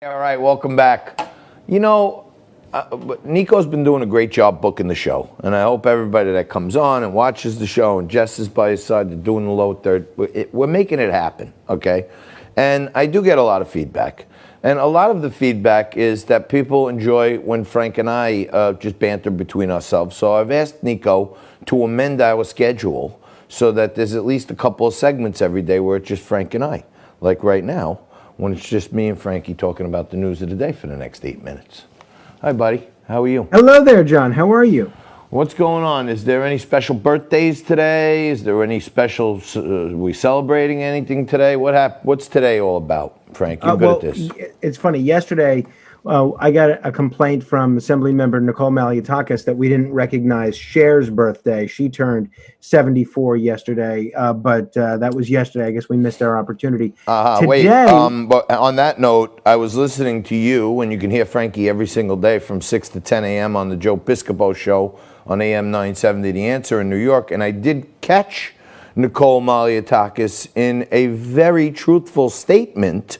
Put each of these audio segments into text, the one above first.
All right, welcome back. You know, Nico's been doing a great job booking the show, and I hope everybody that comes on and watches the show, and Jess is by his side, they're doing the low third, we're making it happen, okay? And I do get a lot of feedback. And a lot of the feedback is that people enjoy when Frank and I just banter between ourselves. So I've asked Nico to amend our schedule so that there's at least a couple of segments every day where it's just Frank and I, like right now, when it's just me and Frankie talking about the news of the day for the next 8 minutes. Hi, buddy. How are you? Hello there, John. How are you? What's going on? Is there any special birthdays today? Is there any special, we celebrating anything today? What's today all about, Frank? You're good at this. It's funny. Yesterday, I got a complaint from Assembly Member Nicole Malliotakis that we didn't recognize Cher's birthday. She turned 74 yesterday, but that was yesterday. I guess we missed our opportunity. Wait, but on that note, I was listening to you, and you can hear Frankie every single day from 6 to 10 a.m. on the Joe Piscopo show on AM 970 The Answer in New York, and I did catch Nicole Malliotakis in a very truthful statement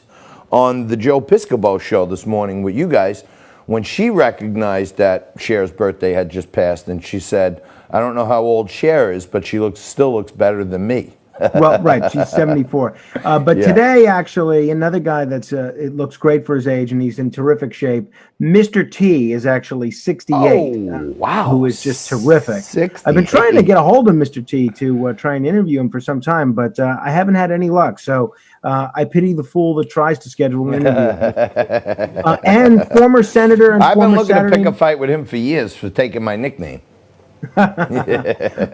on the Joe Piscopo show this morning with you guys when she recognized that Cher's birthday had just passed, and she said, I don't know how old Cher is, but she still looks better than me. Well, right, she's 74. But yeah. Today, actually, another guy that's it looks great for his age, and he's in terrific shape. Mr. T is actually 68. Oh, wow. Who is just terrific. 68. I've been trying to get a hold of Mr. T to try and interview him for some time, but I haven't had any luck. So I pity the fool that tries to schedule an interview. And former senator and I've former been looking Saturday... to pick a fight with him for years for taking my nickname.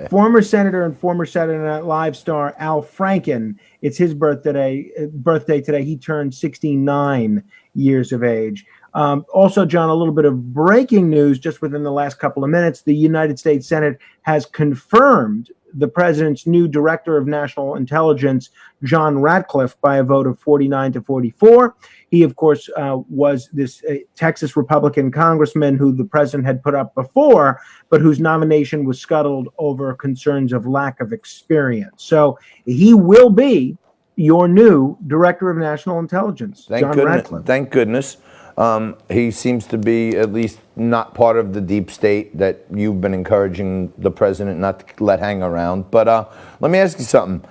Former senator and former Saturday Night Live star Al Franken. It's his birthday today. He turned 69 years of age. Also, John, a little bit of breaking news just within the last couple of minutes. The United States Senate has confirmed the president's new director of national intelligence, John Ratcliffe, by a vote of 49 to 44. He, of course, was this Texas Republican congressman who the president had put up before, but whose nomination was scuttled over concerns of lack of experience. So he will be your new director of national intelligence, John Ratcliffe. Thank goodness. He seems to be at least not part of the deep state that you've been encouraging the president not to let hang around. But let me ask you something.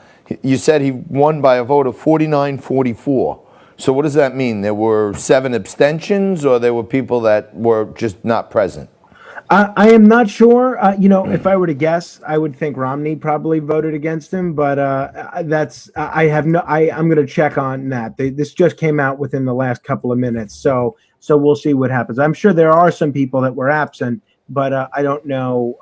You said he won by a vote of 49-44. So what does that mean? There were 7 abstentions, or there were people that were just not present? I am not sure. If I were to guess, I would think Romney probably voted against him, but I'm going to check on that. This just came out within the last couple of minutes, so we'll see what happens. I'm sure there are some people that were absent, but I don't know.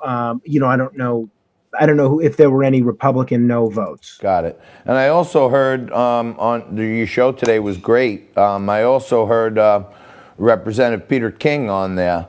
I don't know if there were any Republican no votes. Got it. And I also heard on your show today was great. I also heard Representative Peter King on there.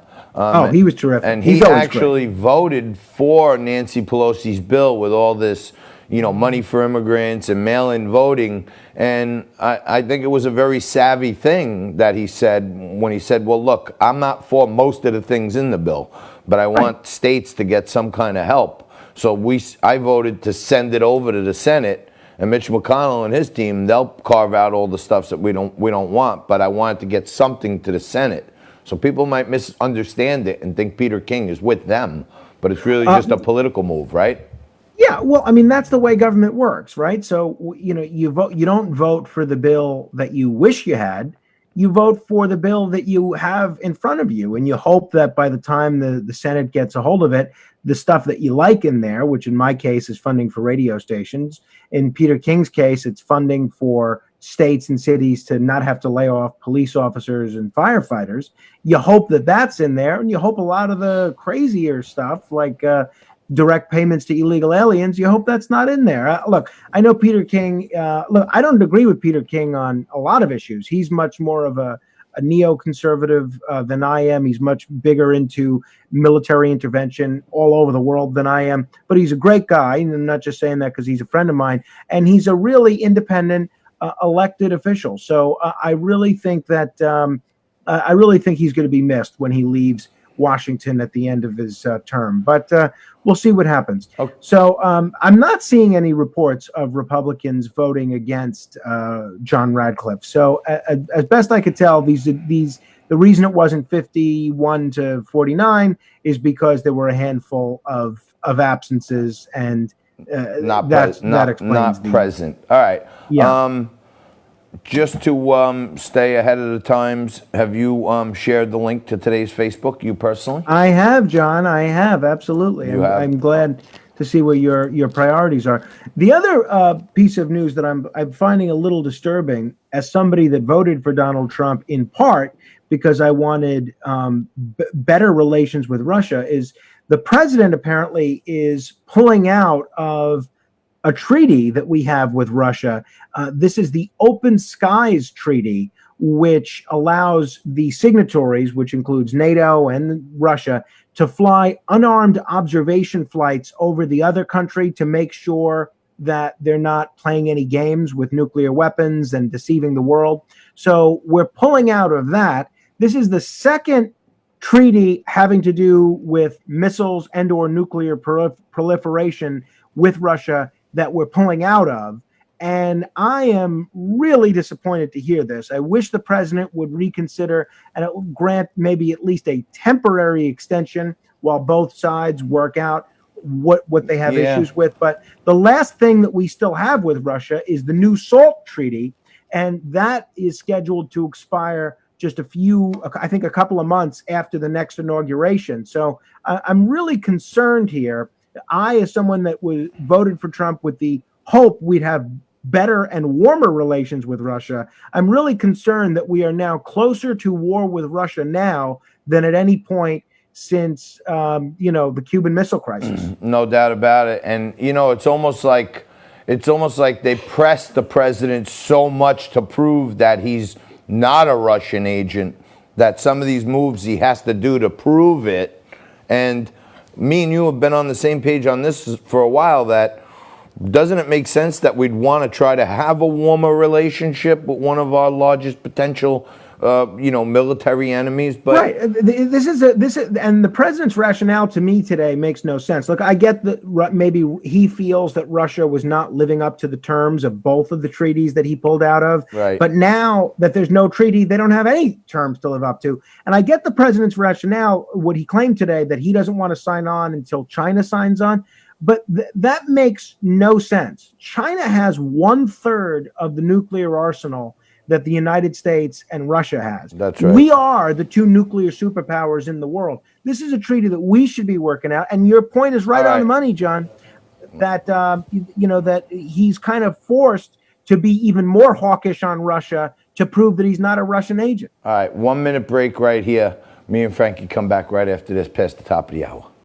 He was terrific. And he actually voted for Nancy Pelosi's bill with all this, money for immigrants and mail-in voting. And I think it was a very savvy thing that he said when he said, well, look, I'm not for most of the things in the bill, but I want states to get some kind of help. So I voted to send it over to the Senate, and Mitch McConnell and his team, they'll carve out all the stuff that we don't want, but I wanted to get something to the Senate. So people might misunderstand it and think Peter King is with them, but it's really just a political move, right? Yeah, well, I mean, that's the way government works, right? So, you vote. You don't vote for the bill that you wish you had. You vote for the bill that you have in front of you, and you hope that by the time the Senate gets a hold of it, the stuff that you like in there, which in my case is funding for radio stations. In Peter King's case, it's funding for states and cities to not have to lay off police officers and firefighters. You hope that that's in there, and you hope a lot of the crazier stuff like direct payments to illegal aliens, you hope that's not in there. Look, I know Peter King. I don't agree with Peter King on a lot of issues. He's much more of a neoconservative than I am. He's much bigger into military intervention all over the world than I am. But he's a great guy, and I'm not just saying that because he's a friend of mine. And he's a really independent elected official. So I really think that he's going to be missed when he leaves Washington at the end of his term. But we'll see what happens. Okay. So I'm not seeing any reports of Republicans voting against John Radcliffe. So as best I could tell, the reason it wasn't 51 to 49 is because there were a handful of absences, and that explains not present. All right. Yeah. Just to stay ahead of the times, have you shared the link to today's Facebook, you personally? I have, John. I have, absolutely. I'm glad to see what your priorities are. The other piece of news that I'm finding a little disturbing, as somebody that voted for Donald Trump in part because I wanted better relations with Russia, is the president apparently is pulling out of a treaty that we have with Russia. This is the Open Skies Treaty, which allows the signatories, which includes NATO and Russia, to fly unarmed observation flights over the other country to make sure that they're not playing any games with nuclear weapons and deceiving the world. So we're pulling out of that. This is the second treaty having to do with missiles and or nuclear proliferation with Russia that we're pulling out of. And I am really disappointed to hear this. I wish the president would reconsider and grant maybe at least a temporary extension while both sides work out what they have issues with. But the last thing that we still have with Russia is the new SALT treaty, and that is scheduled to expire just I think a couple of months after the next inauguration. So I'm really concerned here. I, as someone that voted for Trump with the hope we'd have better and warmer relations with Russia, I'm really concerned that we are now closer to war with Russia now than at any point since the Cuban Missile Crisis. No doubt about it. And it's almost like they pressed the president so much to prove that he's not a Russian agent, that some of these moves he has to do to prove it. And me and you have been on the same page on this for a while, that doesn't it make sense that we'd want to try to have a warmer relationship with one of our largest potential military enemies? But right, this is and the president's rationale to me today makes no sense. Look, I get that maybe he feels that Russia was not living up to the terms of both of the treaties that he pulled out of. Right. But now that there's no treaty, they don't have any terms to live up to. And I get the president's rationale, what he claimed today, that he doesn't want to sign on until China signs on. But that makes no sense. China has 1/3 of the nuclear arsenal that the United States and Russia has. That's right. We are the two nuclear superpowers in the world. This is a treaty that we should be working out. And your point is right on the money, John, that that he's kind of forced to be even more hawkish on Russia to prove that he's not a Russian agent. All right, 1 minute break right here. Me and Frankie come back right after this, past the top of the hour.